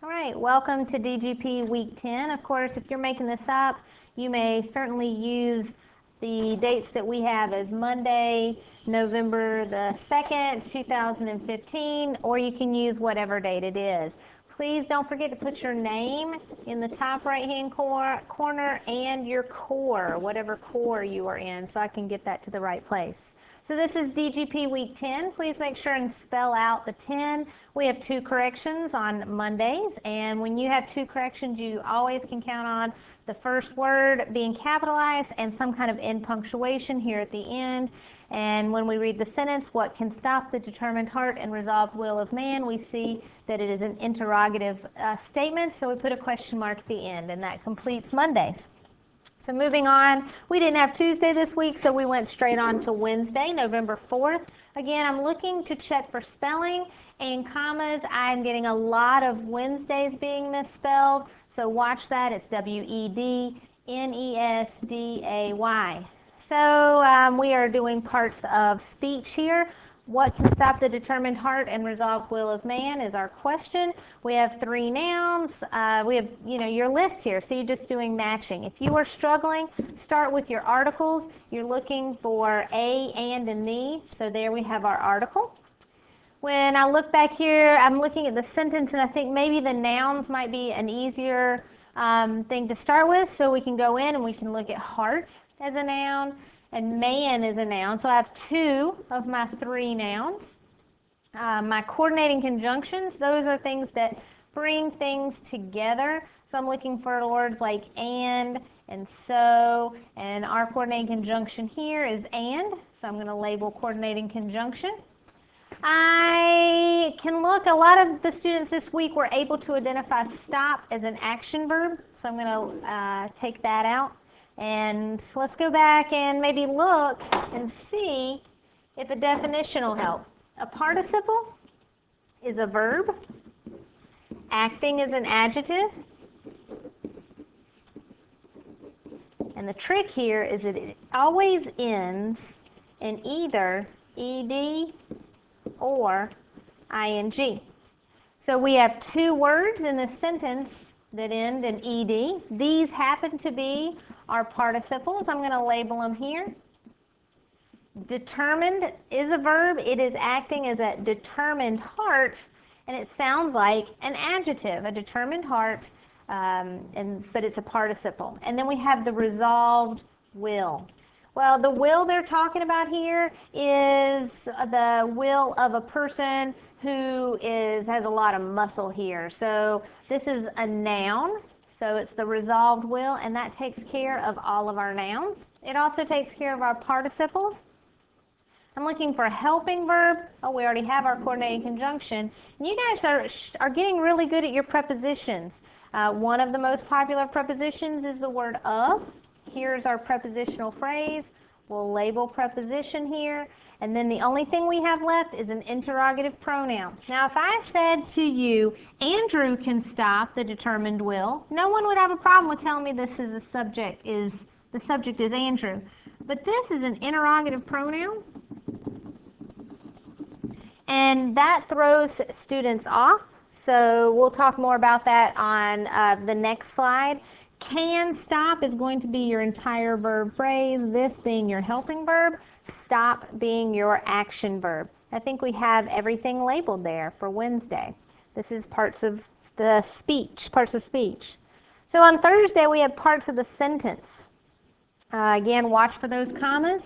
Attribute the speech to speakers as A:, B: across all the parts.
A: All right, welcome to DGP Week 10. Of course, if you're making this up, you may certainly use the dates that we have as Monday, November the 2nd, 2015, or you can use whatever date it is. Please don't forget to put your name in the top right-hand corner and your core, whatever core you are in, so I can get that to the right place. So this is DGP Week 10. Please make sure and spell out the 10. We have 2 corrections on Mondays, and when you have 2 corrections, you always can count on the first word being capitalized and some kind of end punctuation here at the end. And when we read the sentence, what can stop the determined heart and resolved will of man, we see that it is an interrogative statement, so we put a question mark at the end, and that completes Mondays. So moving on, we didn't have Tuesday this week, so we went straight on to Wednesday, November 4th. Again, I'm looking to check for spelling and commas. I'm getting a lot of Wednesdays being misspelled, so watch that. It's W-E-D-N-E-S-D-A-Y. So we are doing parts of speech here. What can stop the determined heart and resolved will of man is our question. We have 3 nouns. We have, your list here, so you're just doing matching. If you are struggling, start with your articles. You're looking for a, and the, so there we have our article. When I look back here, I'm looking at the sentence, and I think maybe the nouns might be an easier thing to start with, so we can go in and we can look at heart as a noun, and man is a noun. So I have 2 of my 3 nouns. My coordinating conjunctions, those are things that bring things together. So I'm looking for words like and so, and our coordinating conjunction here is and, so I'm going to label coordinating conjunction. I can look, a lot of the students this week were able to identify stop as an action verb, so I'm going to take that out. And let's go back and maybe look and see if a definition will help. A participle is a verb. Acting is an adjective. And the trick here is that it always ends in either ed or ing. So we have 2 words in this sentence that end in ed. These happen to be our participles. I'm going to label them here. Determined is a verb. It is acting as a determined heart, and it sounds like an adjective, a determined heart, but it's a participle. And then we have the resolved will. Well, the will they're talking about here is the will of a person who has a lot of muscle here. So this is a noun. So it's the resolved will, and that takes care of all of our nouns. It also takes care of our participles. I'm looking for a helping verb. Oh, we already have our coordinating conjunction. And you guys are getting really good at your prepositions. One of the most popular prepositions is the word of. Here's our prepositional phrase. We'll label preposition here. And then the only thing we have left is an interrogative pronoun. Now, if I said to you, Andrew can stop the determined will, no one would have a problem with telling me the subject is Andrew. But this is an interrogative pronoun, and that throws students off. So we'll talk more about that on the next slide. Can stop is going to be your entire verb phrase, this being your helping verb, stop being your action verb. I think we have everything labeled there for Wednesday. This is parts of the speech, So on Thursday, we have parts of the sentence. Again, watch for those commas.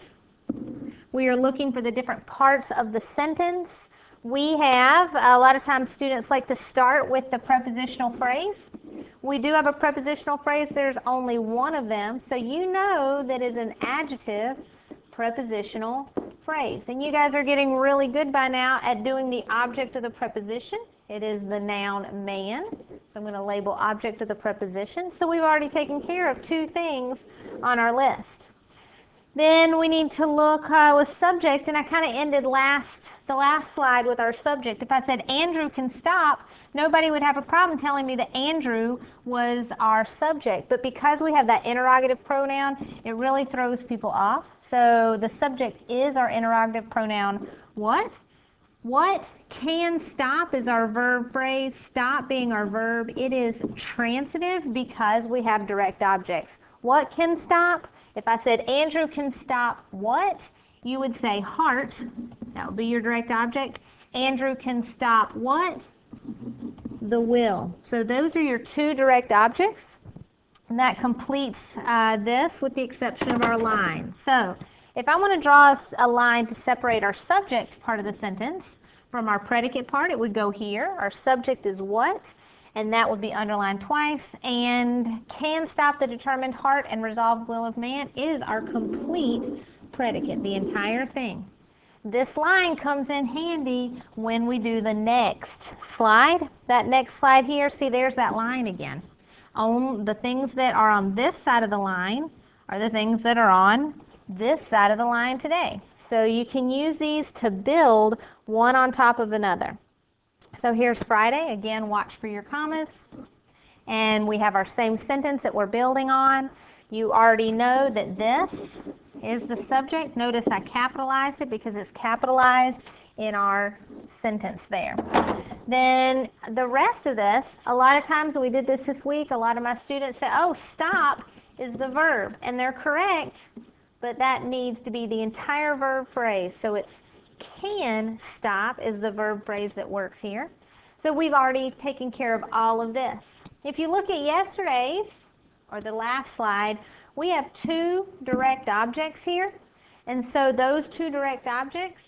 A: We are looking for the different parts of the sentence. We have, a lot of times students like to start with the prepositional phrase. We do have a prepositional phrase. There's only one of them, so you know that is an adjective prepositional phrase. And you guys are getting really good by now at doing the object of the preposition. It is the noun man. So I'm going to label object of the preposition. So we've already taken care of 2 things on our list. Then we need to look with subject, and I kind of ended the last slide with our subject. If I said Andrew can stop, nobody would have a problem telling me that Andrew was our subject. But because we have that interrogative pronoun, it really throws people off. So the subject is our interrogative pronoun, what? What Can stop is our verb phrase. Stop being our verb. It is transitive because we have direct objects. What can stop? If I said Andrew can stop what? You would say heart. That would be your direct object. Andrew can stop what? The will. So those are your two direct objects. And that completes this with the exception of our line. So if I want to draw a line to separate our subject part of the sentence from our predicate part, it would go here. Our subject is what? And that would be underlined twice. And can stop the determined heart and resolved will of man is our complete predicate, the entire thing. This line comes in handy when we do the next slide. That next slide here, see there's that line again. The things that are on this side of the line are the things that are on this side of the line today. So you can use these to build one on top of another. So here's Friday. Again, watch for your commas. And we have our same sentence that we're building on. You already know that this is the subject. Notice I capitalized it because it's capitalized in our sentence there. Then the rest of this, a lot of times when we did this week, a lot of my students said, oh, stop is the verb. And they're correct, but that needs to be the entire verb phrase. So it's can stop is the verb phrase that works here. So we've already taken care of all of this. If you look at yesterday's, or the last slide, we have two direct objects here. And so those two direct objects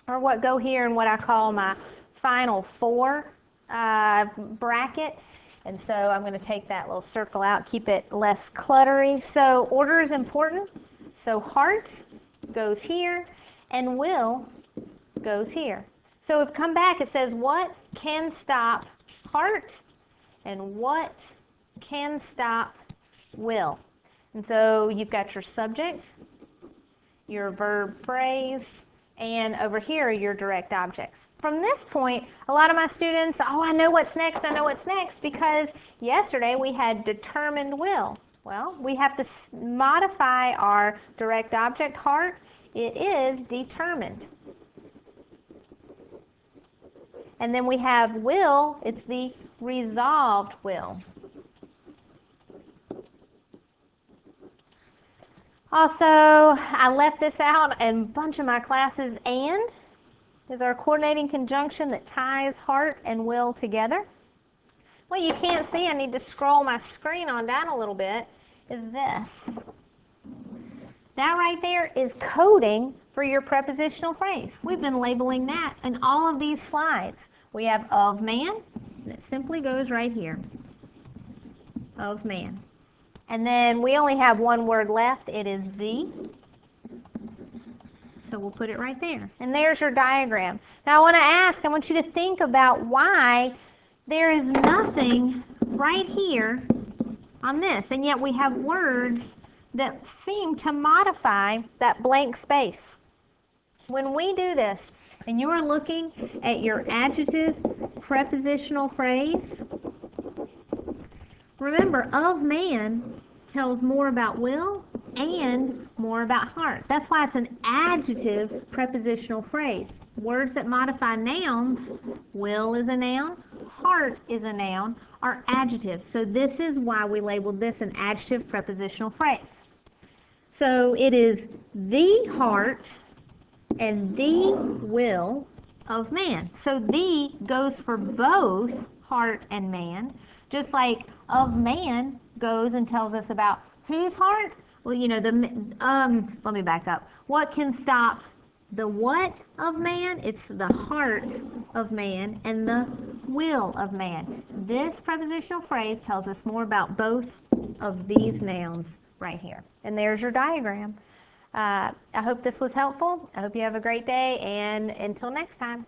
A: are what go here in what I call my final four bracket. And so I'm going to take that little circle out, keep it less cluttery. So order is important. So heart goes here and will goes here. So if come back, it says what can stop heart and what can stop will. And so you've got your subject, your verb phrase, and over here are your direct objects. From this point, a lot of my students, oh, I know what's next, I know what's next, because yesterday we had determined will. Well, we have to modify our direct object heart. It is determined. And then we have will, it's the resolved will. Also, I left this out in a bunch of my classes. And is our coordinating conjunction that ties heart and will together. What you can't see, I need to scroll my screen on down a little bit, is this. That right there is coding for your prepositional phrase. We've been labeling that in all of these slides. We have of man, and it simply goes right here. Of man. And then we only have one word left. It is the. So we'll put it right there. And there's your diagram. Now I want you to think about why there is nothing right here on this. And yet we have words that seem to modify that blank space. When we do this, and you are looking at your adjective prepositional phrase, remember, of man tells more about will and more about heart. That's why it's an adjective prepositional phrase. Words that modify nouns, will is a noun, heart is a noun, are adjectives. So this is why we labeled this an adjective prepositional phrase. So it is the heart and the will of man. So the goes for both heart and man, just like of man goes and tells us about whose heart? Well, you know, let me back up. What can stop the what of man? It's the heart of man and the will of man. This prepositional phrase tells us more about both of these nouns right here. And there's your diagram. I hope this was helpful. I hope you have a great day, and until next time.